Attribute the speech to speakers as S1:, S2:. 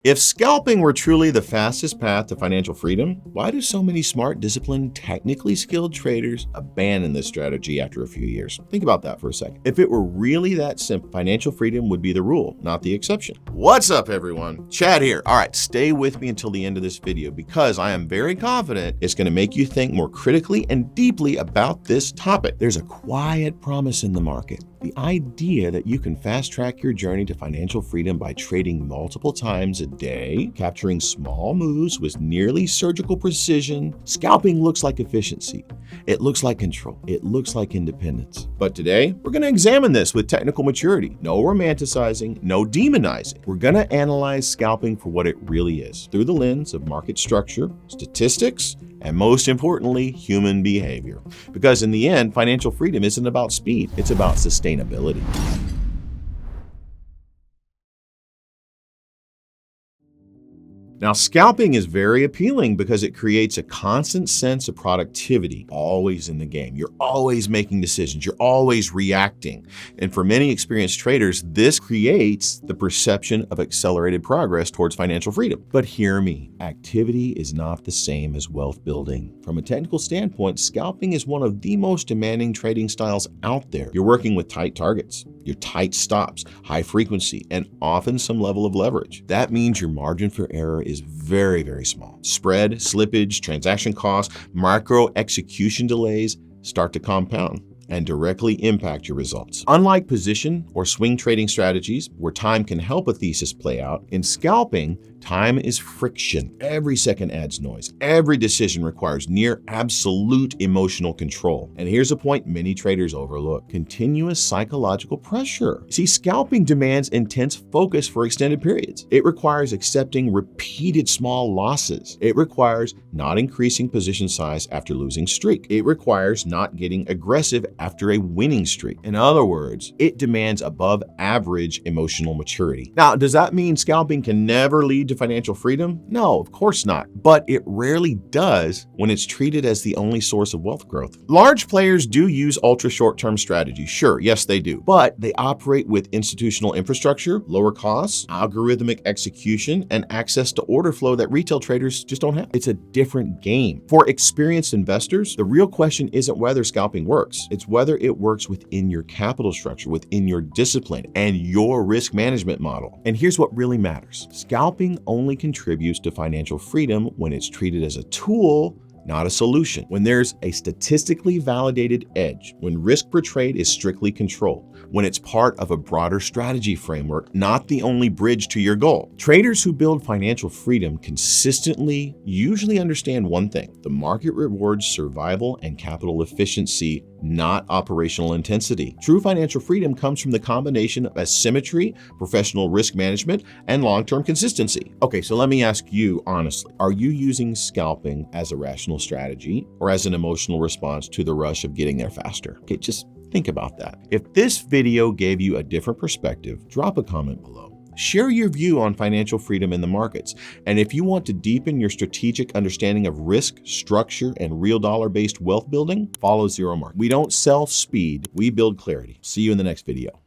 S1: If scalping were truly the fastest path to financial freedom, why do so many smart, disciplined, technically skilled traders abandon this strategy after a few years? Think about that for a second. If it were really that simple, financial freedom would be the rule, not the exception. What's up, everyone? Chad here. All right, stay with me until the end of this video because I am very confident it's going to make you think more critically and deeply about this topic. There's a quiet promise in the market. The idea that you can fast track your journey to financial freedom by trading multiple times a day, capturing small moves with nearly surgical precision. Scalping looks like efficiency. It looks like control. It looks like independence. But today, we're going to examine this with technical maturity. No romanticizing, no demonizing. We're going to analyze scalping for what it really is through the lens of market structure, statistics, and most importantly, human behavior. Because in the end, financial freedom isn't about speed, it's about sustainability. Now, scalping is very appealing because it creates a constant sense of productivity, always in the game. You're always making decisions. You're always reacting. And for many experienced traders, this creates the perception of accelerated progress towards financial freedom. But hear me, activity is not the same as wealth building. From a technical standpoint, scalping is one of the most demanding trading styles out there. You're working with tight targets, your tight stops, high frequency, and often some level of leverage. That means your margin for error is very, very small. Spread, slippage, transaction costs, micro execution delays start to compound and directly impact your results. Unlike position or swing trading strategies where time can help a thesis play out, in scalping, time is friction. Every second adds noise. Every decision requires near absolute emotional control. And here's a point many traders overlook: continuous psychological pressure. See, scalping demands intense focus for extended periods. It requires accepting repeated small losses. It requires not increasing position size after losing streak. It requires not getting aggressive after a winning streak. In other words, it demands above average emotional maturity. Now, does that mean scalping can never lead to financial freedom? No, of course not. But it rarely does when it's treated as the only source of wealth growth. Large players do use ultra short-term strategies. Sure, yes, they do. But they operate with institutional infrastructure, lower costs, algorithmic execution, and access to order flow that retail traders just don't have. It's a different game. For experienced investors, the real question isn't whether scalping works. It's whether it works within your capital structure, within your discipline, and your risk management model. And here's what really matters. Scalping only contributes to financial freedom when it's treated as a tool, not a solution. When there's a statistically validated edge, when risk per trade is strictly controlled, when it's part of a broader strategy framework, not the only bridge to your goal. Traders who build financial freedom consistently usually understand one thing: the market rewards survival and capital efficiency, not operational intensity. True financial freedom comes from the combination of asymmetry, professional risk management, and long-term consistency. Okay, so let me ask you honestly, are you using scalping as a rational strategy or as an emotional response to the rush of getting there faster? Okay, just think about that. If this video gave you a different perspective, drop a comment below. Share your view on financial freedom in the markets. And if you want to deepen your strategic understanding of risk, structure, and real dollar-based wealth building, follow Zero Mark. We don't sell speed, we build clarity. See you in the next video.